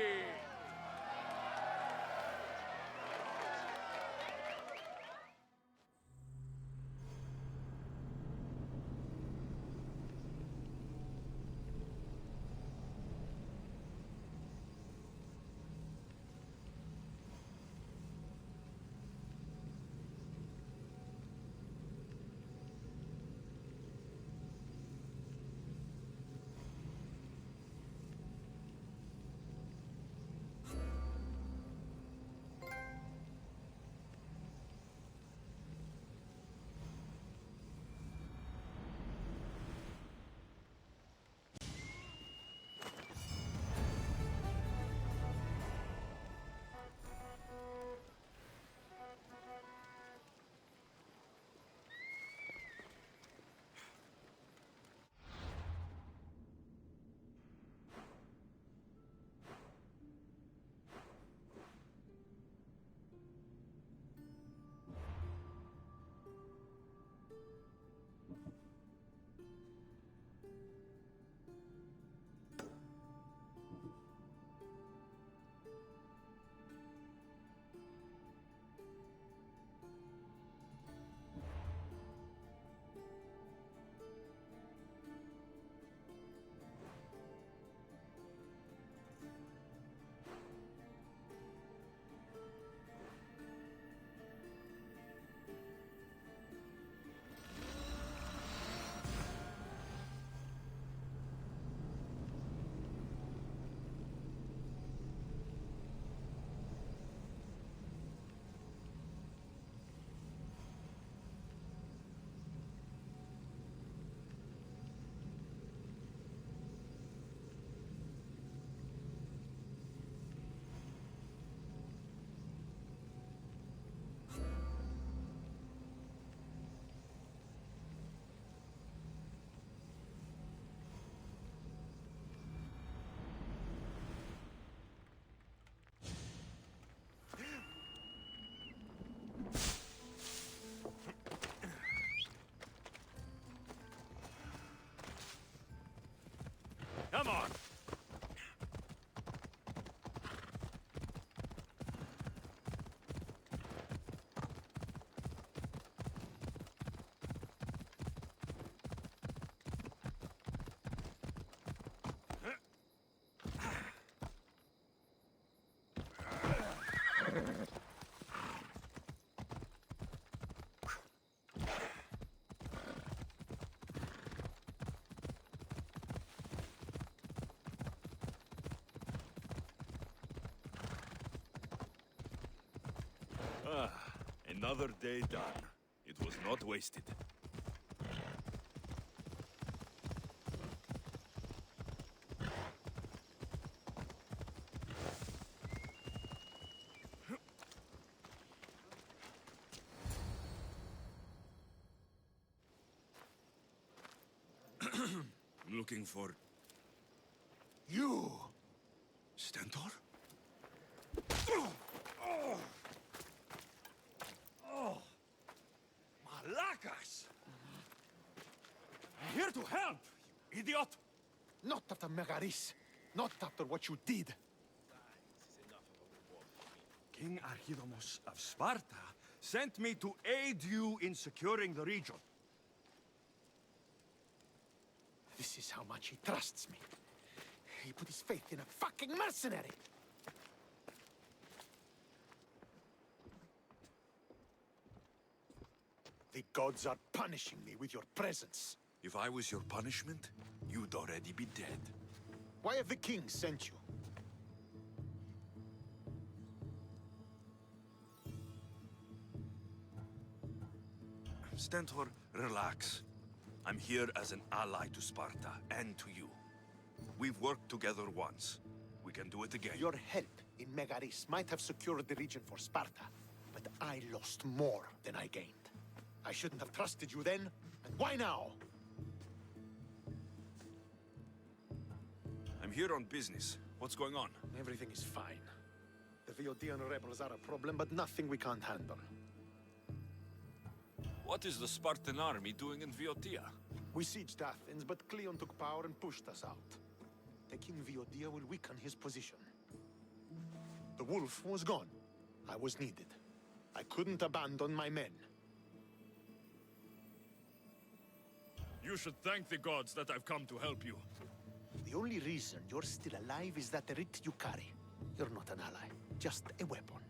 Another day done. It was not wasted. Looking for... You! Stentor? Malakas! I'm here to help, you idiot! Not after Megaris. Not after what you did. King Archidomos of Sparta sent me to aid you in securing the region. This is how much he trusts me. He put his faith in a fucking mercenary! The gods are punishing me with your presence. If I was your punishment, you'd already be dead. Why have the kings sent you? Stentor, relax. I'm here as an ally to Sparta, and to you. We've worked together once. We can do it again. Your help in Megaris might have secured the region for Sparta, but I lost more than I gained. I shouldn't have trusted you then, and why now? I'm here on business. What's going on? Everything is fine. The Viodian rebels are a problem, but nothing we can't handle. What is the Spartan army doing in Viotia? We sieged Athens, but Cleon took power and pushed us out. Taking Viotia will weaken his position. The wolf was gone. I was needed. I couldn't abandon my men. You should thank the gods that I've come to help you. The only reason you're still alive is that writ you carry. You're not an ally, just a weapon.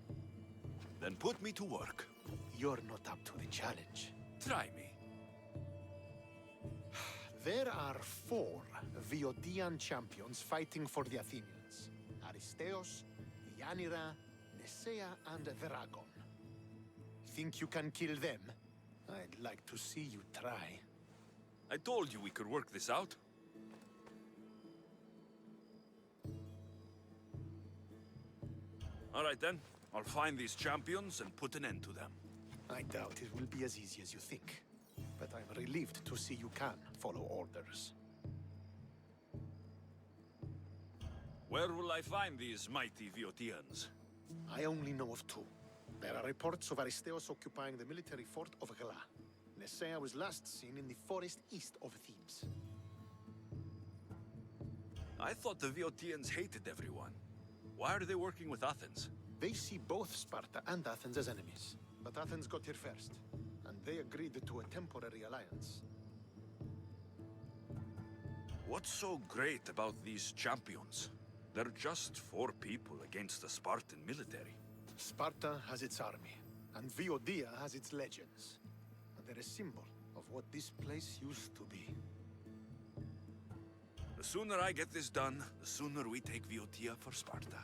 Then put me to work. You're not up to the challenge. Try me. There are 4 Viodian champions fighting for the Athenians. Aristeos, Yanira, Nesea, and Veragon. Think you can kill them? I'd like to see you try. I told you we could work this out. All right then. I'll find these champions and put an end to them. I doubt it will be as easy as you think. But I'm relieved to see you can follow orders. Where will I find these mighty Viotians? I only know of 2. There are reports of Aristeos occupying the military fort of Gela. Nesea was last seen in the forest east of Thebes. I thought the Viotians hated everyone. Why are they working with Athens? They see both Sparta and Athens as enemies. But Athens got here first, and they agreed to a temporary alliance. What's so great about these champions? They're just 4 people against the Spartan military. Sparta has its army, and Viotia has its legends. And they're a symbol of what this place used to be. The sooner I get this done, the sooner we take Viotia for Sparta.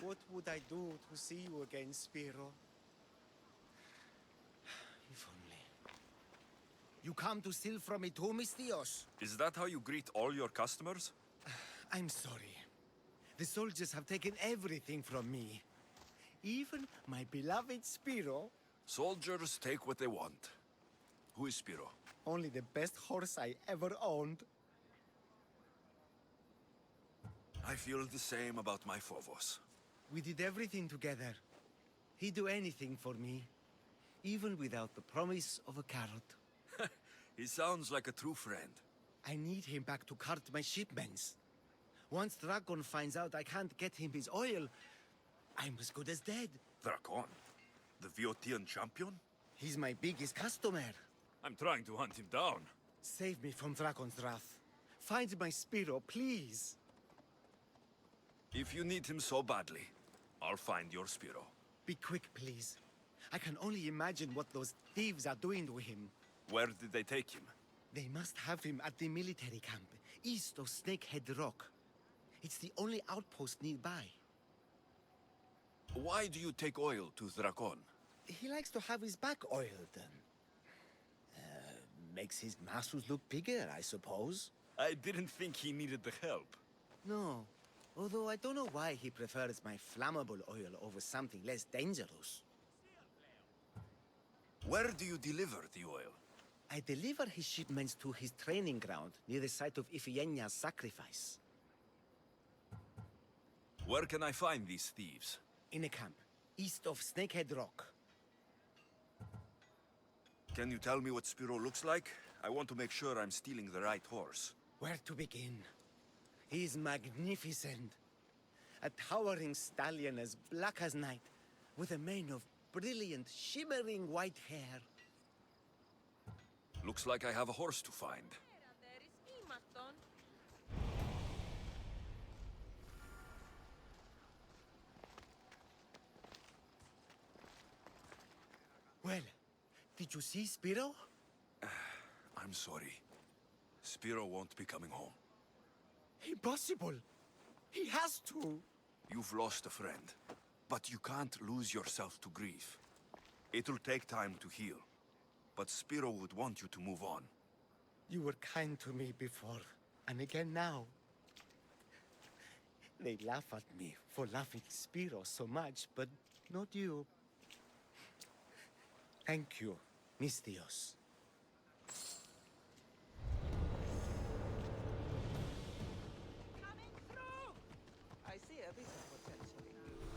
What would I do to see you again, Spiro? If only. You come to steal from me too, Mistios? Is that how you greet all your customers? I'm sorry. The soldiers have taken everything from me. Even my beloved Spiro. Soldiers take what they want. Who is Spiro? Only the best horse I ever owned. I feel the same about my Phobos. We did everything together. He'd do anything for me, even without the promise of a carrot. He sounds like a true friend. I need him back to cart my shipments. Once Dragon finds out I can't get him his oil, I'm as good as dead. Drakon? The Viotian champion? He's my biggest customer. I'm trying to hunt him down. Save me from Dragon's wrath. Find my Spiro, please. If you need him so badly, I'll find your Spiro. Be quick, please. I can only imagine what those thieves are doing to him. Where did they take him? They must have him at the military camp, east of Snakehead Rock. It's the only outpost nearby. Why do you take oil to Drakon? He likes to have his back oiled. Makes his muscles look bigger, I suppose. I didn't think he needed the help. No. Although I don't know why he prefers my flammable oil over something less dangerous. Where do you deliver the oil? I deliver his shipments to his training ground near the site of Iphigenia's sacrifice. Where can I find these thieves? In a camp, east of Snakehead Rock. Can you tell me what Spiro looks like? I want to make sure I'm stealing the right horse. Where to begin? He is magnificent. A towering stallion as black as night, with a mane of brilliant, shimmering white hair. Looks like I have a horse to find. Well, did you see Spiro? I'm sorry. Spiro won't be coming home. Impossible! He has to! You've lost a friend, but you can't lose yourself to grief. It'll take time to heal, but Spiro would want you to move on. You were kind to me before, and again now. They laugh at me for loving Spiro so much, but not you. Thank you, Mistios. I see a bit of potential in you.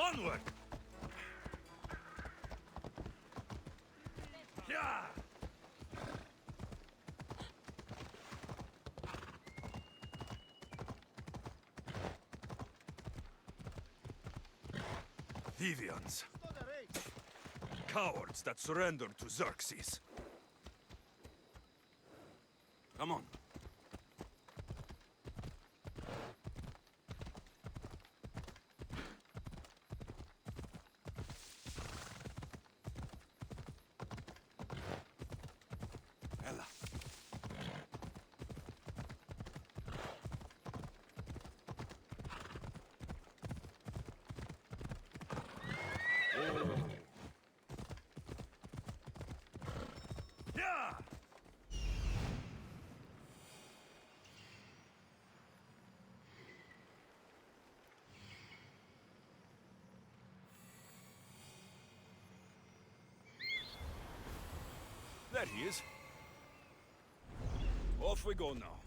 Onward! Yeah! Deviants. Cowards that surrender to Xerxes. Come on. Ella. Yeah! There he is. Off we go now.